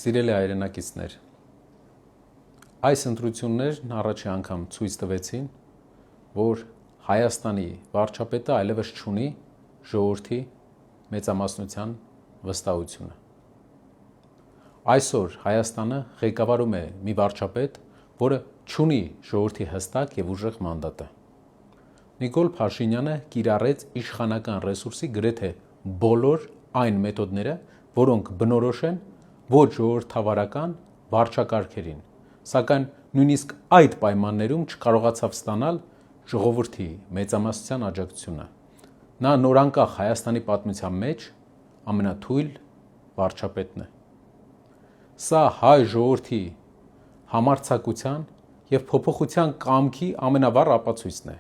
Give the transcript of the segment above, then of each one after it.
Սիրելի հայրենակիցներ, այս ընտրություններն առաջի անգամ ցույց տվեցին, որ Հայաստանի վարչապետը այլևս չունի ժողովրդի մեծամասնության վստահությունը։ Այսօր Հայաստանը ղեկավարում է մի վարչապետ, որը չունի ժողովրդի հստակ եւ ուժեղ մանդատը։ Նիկոլ Փաշինյանը կիրառեց իշխանական ռեսուրսի գրեթե բոլոր այն մեթոդները, որոնք բնորոշ են ոչ ժողովրդավարական վարչակարգերին, սակայն նույնիսկ այդ պայմաններում չկարողացավ ստանալ ժողովրդի մեծամասնության աջակցությունը։ Նա նորանկախ Հայաստանի պատմության մեջ ամենաթույլ վարչապետն է։ Սա հայ ժողովրդի համարձակության եւ փոփոխության կամքի ամենավառ ապացույցն է։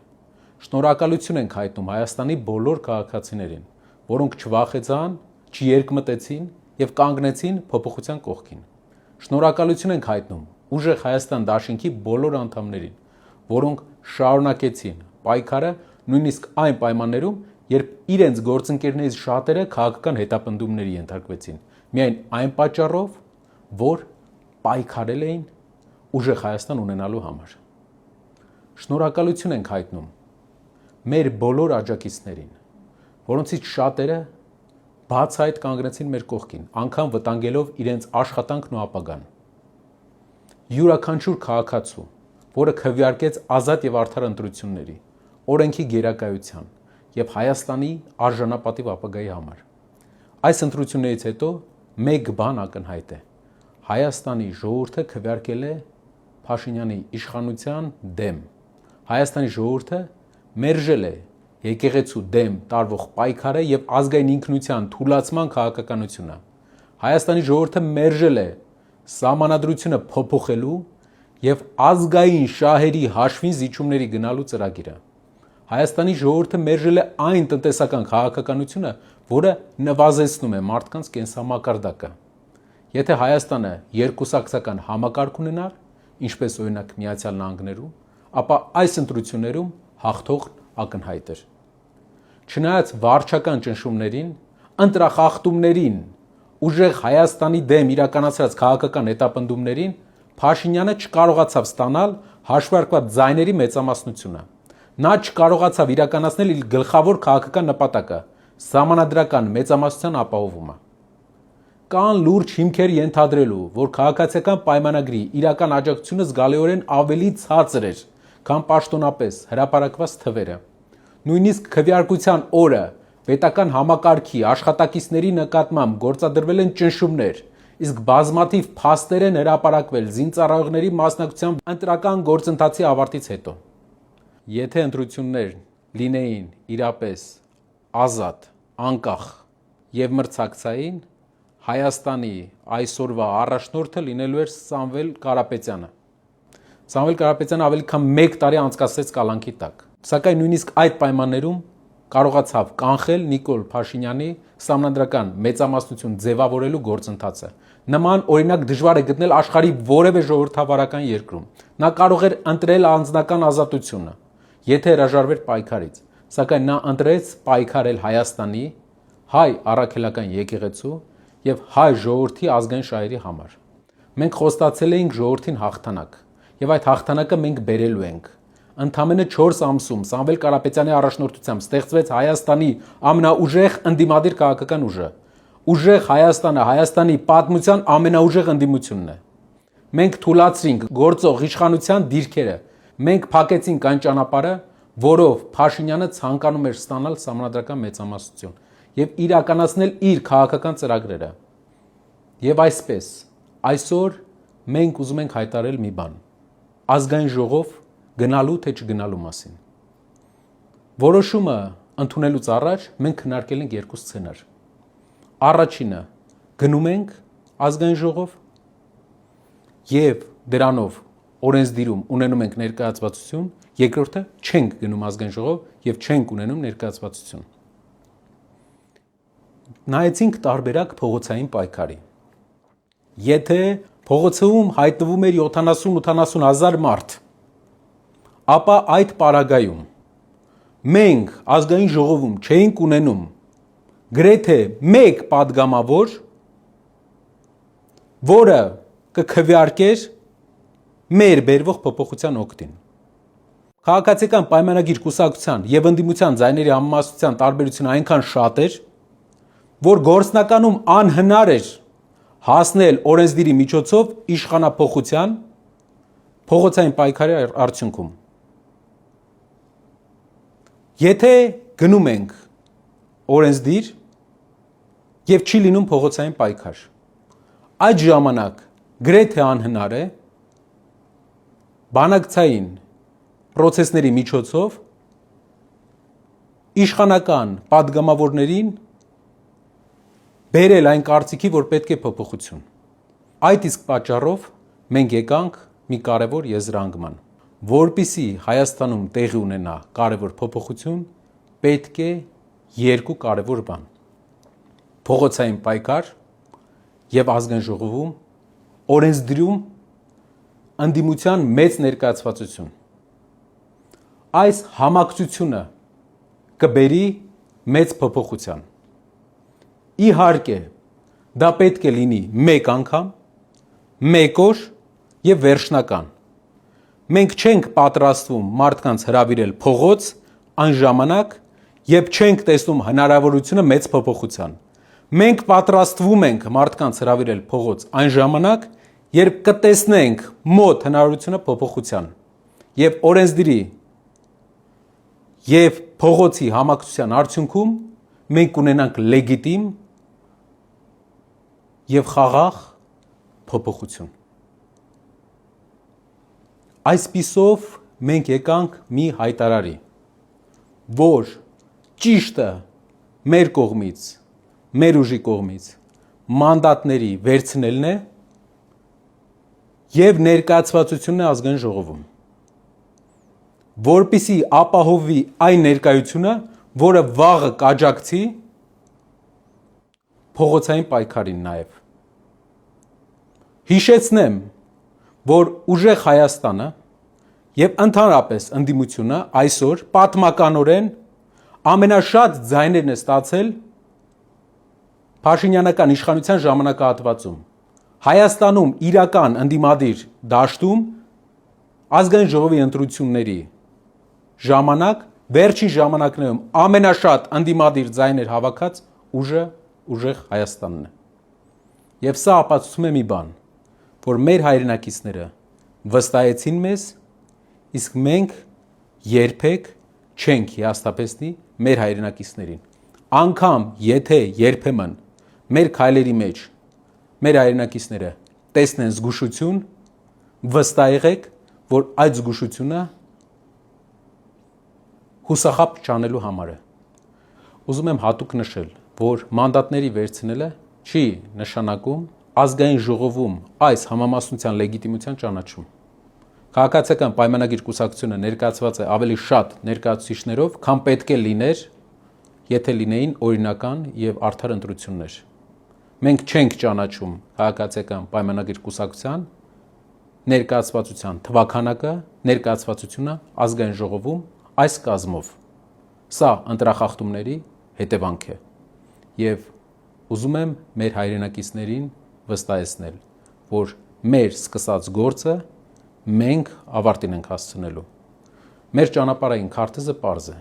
Շնորհակալություն ենք հայտնում Հայաստանի բոլոր քաղաքացիներին, որոնք չվախեցան, չերկմտեցին եւ կանգնեցին փոփոխության կողքին։ Շնորհակալություն ենք հայտնում ուժեղ Հայաստան դաշինքի բոլոր անդամներին, որոնք շարունակեցին պայքարը նույնիսկ այն պայմաններում, երբ իրենց գործընկերներից շատերը քաղաքական հետապնդումների ենթարկվեցին, միայն այն պատճառով, որ պայքարել էին ուժեղ Հայաստան ունենալու համար։ Շնորհակալություն ենք հայտնում մեր բոլոր աջակիցներին, որոնցից շատերը բացահայտ կանգնեցին մեր կողքին, անգամ վտանգելով իրենց աշխատանքն ու ապագան։ Յուրաքանչյուր քաղաքացու, որը քվեարկեց ազատ եւ արդար ընտրությունների, օրենքի գերակայության եւ Հայաստանի արժանապատիվ ապագայի համար։ Այս ընտրություններից հետո մեկ բան ակնհայտ է. Հայաստանի ժողովուրդը քվեարկել է Փաշինյանի իշխանության դեմ։ Հայաստանի ժողովուրդը մերժել է եկեղեցու դեմ տարվող պայքարը եւ ազգային ինքնության թուլացման քաղաքականությունը։ Հայաստանի ժողովուրդը մերժել է սահմանադրությունը փոփոխելու եւ ազգային շահերի հաշվին զիջումների գնալու ծրագիրը։ Հայաստանի ժողովուրդը մերժել է այն տնտեսական քաղաքականությունը, որը նվազեցնում է մարդկանց կենսամակարդակը։ Եթե Հայաստանը երկուսակցական համակարգ ունենար, ինչպես օրինակ Միացյալ Նահանգներում, ապա այս ընտրություններում հաղթողն ակնհայտ էր։ Չնայած վարչական ճնշումներին, ընտրախախտումներին, ուժեղ Հայաստանի դեմ իրականացրած քաղաքական հետապնդումներին, Փաշինյանը չկարողացավ ստանալ հաշվարկված ձայների մեծամասնությունը։ Նա չկարողացավ իրականացնել իր գլխավոր քաղաքական նպատակը՝ սահմանադրական մեծամասնության ապահովումը։ Կան լուրջ հիմքեր ենթադրելու, որ քաղաքացիական պայմանագրի իրական աջակցությունը զգալիորեն ավելի ցածր էր, քան պաշտոնապես հրապարակված թվերը։ Նույնիսկ քվեարկության օրը պետական համակարգի աշխատակիցների նկատմամբ գործադրվել են ճնշումներ, իսկ բազմաթիվ փաստեր են հրապարակվել զինծառայողների մասնակցությամբ ընտրական գործընթացի ավարտից հետո։ Եթե ընտրություններ լինեին իրապես ազատ, անկախ եւ մրցակցային, Հայաստանի այսօրվա առաջնորդը լինելու էր Սամվել Կարապետյանը։ Սամվել Կարապետյանը ավելի քան 1 տարի անցկացրեց կալանքի տակ, սակայն նույնիսկ այդ պայմաններում կարողացավ կանխել Նիկոլ Փաշինյանի սահմանադրական մեծամասնություն ձևավորելու գործընթացը։ Նման օրինակ դժվար է գտնել աշխարհի որևէ ժողովրդավարական երկրում։ Նա կարող էր ընտրել անձնական ազատությունը, եթե հրաժարվեր պայքարից, սակայն նա ընտրեց պայքարել Հայաստանի հայ առաքելական եկեղեցու եւ հայ ժողովրդի ազգային շահերի համար։ Մենք խոստացել էինք ժողովրդին հաղթանակ, եւ այդ հաղթանակը մենք բերելու ենք։ Ընդամենը 4 ամսում Սամվել Կարապետյանի առաջնորդությամբ ստեղծվեց Հայաստանի ամենաուժեղ ընդդիմադիր քաղաքական ուժը։ Ուժեղ Հայաստանը Հայաստանի պատմության ամենաուժեղ ընդդիմությունն է։ Մենք թույլատրինք գործող իշխանության դիրքերը։ Մենք փակեցինք այն ճանապարհը, որով Փաշինյանը ցանկանում էր ստանալ սահմանադրական մեծամասնություն եւ իրականացնել իր քաղաքական ծրագրերը։ Եվ այսպես, այսօր մենք ուզում ենք հայտարարել մի բան. ազգային ժողով գնալու թե չգնալու մասին։ Որոշումը ընդունելուց առաջ մենք քննարկել ենք 2 սցենար։ Առաջինը գնում ենք ազգային ժողով եւ դրանով օրենսդիրում ունենում ենք ներկայացվածություն, երկրորդը չենք գնում ազգային ժողով եւ չենք ունենում ներկայացվածություն։ Նայեցինք տարբերակ փողոցային պայքարի։ Եթե փողոցում հայտնվում էր 70-80 հազար մարդ, ապա այդ պարագայում մենք ազգային ժողովում չէինք ունենում գրեթե մեկ պատգամավոր, որը կքվեարկեր մեր բերվող փոփոխության օգտին։ Քաղաքացիական պայմանագիր կուսակցության եւ ընդդիմության ձայների համեմատության տարբերությունը այնքան շատ էր, որ գործնականում անհնար էր հասնել օրենսդիրի միջոցով իշխանափոխության փողոցային պայքարի արդյունքում։ Եթե գնում ենք օրենսդիր եւ չի լինում փողոցային պայքար, այդ ժամանակ գրեթե անհնար է բանակցային պրոցեսների միջոցով իշխանական պատգամավորներին բերել այն կարծիքի, որ պետք է փոփոխություն։ Այդ իսկ պատճառով մենք եկանք մի կարևոր եզրահանգման, որպեսզի Հայաստանում տեղի ունենա կարևոր փոփոխություն, պետք է երկու կարևոր բան՝ փողոցային պայքար եւ ազգային ժողովում օրենսդրում ընդդիմության մեծ ներկայացվածություն։ Այս համակցությունը կբերի մեծ փոփոխության։ Իհարկե, դա պետք է լինի մեկ անգամ, մեկ օր եւ վերջնական։ Մենք չենք պատրաստվում մարդկանց հրավիրել փողոց այն ժամանակ, երբ չենք տեսնում հնարավորությունը մեծ փոփոխության։ Մենք պատրաստվում ենք մարդկանց հրավիրել փողոց այն ժամանակ, երբ կտեսնենք մոտ հնարավորությունը փոփոխության եւ օրենսդրի եւ փողոցի համակցության արդյունքում մենք ունենանք լեգիտիմ եւ խաղաղ փոփոխություն։ Այսպիսով մենք եկանք մի հայտարարի, որ ճիշտը մեր կողմից, մեր ուժի կողմից մանդատների վերցնելն է եւ ներկայացվածությունն է ազգային ժողովում, որպեսզի ապահովի այն ներկայությունը, որը վաղը կաջակցի փողոցային պայքարին նաեւ։ Հիշեցնեմ, որ ուժեղ Հայաստանը եւ ընդհանրապես ընդդիմությունը այսօր պատմականորեն ամենաշատ ձայներն է ստացել Փաշինյանական իշխանության ժամանակահատվածում։ Հայաստանում իրական ընդդիմադիր դաշտում ազգային ժողովի ընտրությունների ժամանակ վերջին ժամանակներում ամենաշատ ընդդիմադիր ձայներ հավաքած ուժը ուժեղ Հայաստանն է։ Եվ սա ապացուցում է մի բան, որ մեր հայրենակիցները վստահեցին մեզ, իսկ մենք երբեք չենք հիասթափեցնի մեր հայրենակիցներին։ Անկամ եթե երբեմն մեր քայլերի մեջ մեր հայրենակիցները տեսնեն զգուշություն, վստահ եղեք, որ այդ զգուշությունը հուսախաբ չանելու համար է։ Ուզում եմ հատուկ նշել, որ մանդատների վերցնելը չի նշանակում ազգային ժողովում այս համամասնության լեգիտիմության ճանաչում։ Քաղաքացիական պայմանագիր կուսակցությունը ներկայացված է ավելի շատ ներկայացուցիչներով, քան պետք է լիներ, եթե լինեին օրինական եւ արդար ընտրություններ։ Մենք չենք ճանաչում քաղաքացիական պայմանագիր կուսակցության ներկայացվածության թվաքանակը, ներկայացվածությունը ազգային ժողովում այս կազմով։ Սա ընտրախախտումների հետևանք է եւ ուզում եմ մեր հայրենակիցներին վստահեցնել, որ մեր սկսած գործը մենք ավարտին ենք հասցնելու։ Մեր ճանապարհային քարտեզը պարզ է։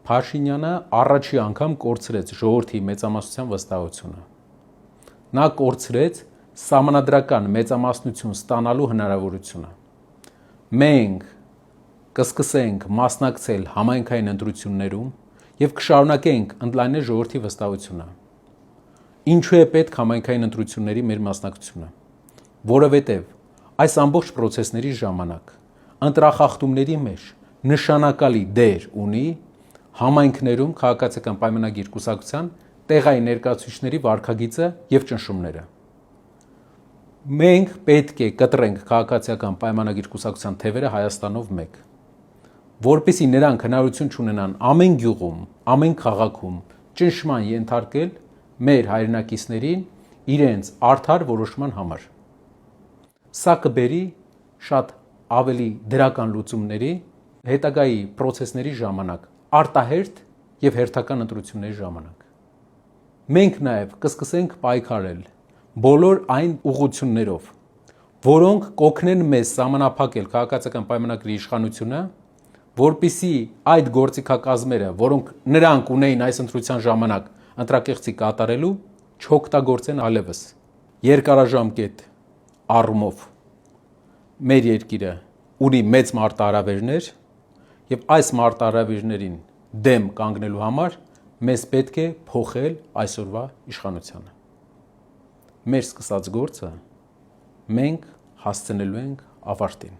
Փաշինյանը առաջի անգամ կորցրեց ժողովրդի մեծամասնության վստահությունը։ Նա կորցրեց սահմանադրական մեծամասնություն ստանալու հնարավորությունը։ Մենք կսկսենք մասնակցել համայնքային ընտրություններում եւ կշարունակենք ընդլայնել ժողովրդի վստահությունը։ Ինչու է պետք համայնքային ընտրությունների մեր մասնակցությունը, որովհետեւ այս ամբողջ process-ների ժամանակ ընտրախախտումների մեջ նշանակալի դեր ունի համայնքներում քաղաքացիական պայմանագիր կուսակցության տեղային ներկայացուցիչների վարքագիծը եւ ճնշումները։ Մենք պետք է կտրենք քաղաքացիական պայմանագիր կուսակցության թևերը Հայաստանով մեկ, որպեսզի նրանք հնարավորություն ունենան ամեն գյուղում, ամեն քաղաքում ճնշման ենթարկել մեր հայրենակիցներին իրենց արդար որոշման համար։ Սա կբերի շատ ավելի դրական լուծումների հետագայի process-ների ժամանակ, արտահերթ եւ հերթական ընտրությունների ժամանակ։ Մենք նաեւ կսկսենք պայքարել բոլոր այն ուղղություններով, որոնք կօգնեն մեզ սահմանափակել քաղաքացիական պայմանագրի իշխանությունը, որպիսի այդ գործիքակազմերը, որոնք նրանք ունեին այս ընտրության ժամանակ ընտրակեղծի կատարելու, չօգտագործեն այլևս։ Երկարաժամկետ առումով մեր երկիրը ունի մեծ մարտահրավերներ, եւ այս մարտահրավերներին դեմ կանգնելու համար մեզ պետք է փոխել այսօրվա իշխանությունը։ Մեր սկսած գործը մենք հասցնելու ենք ավարտին։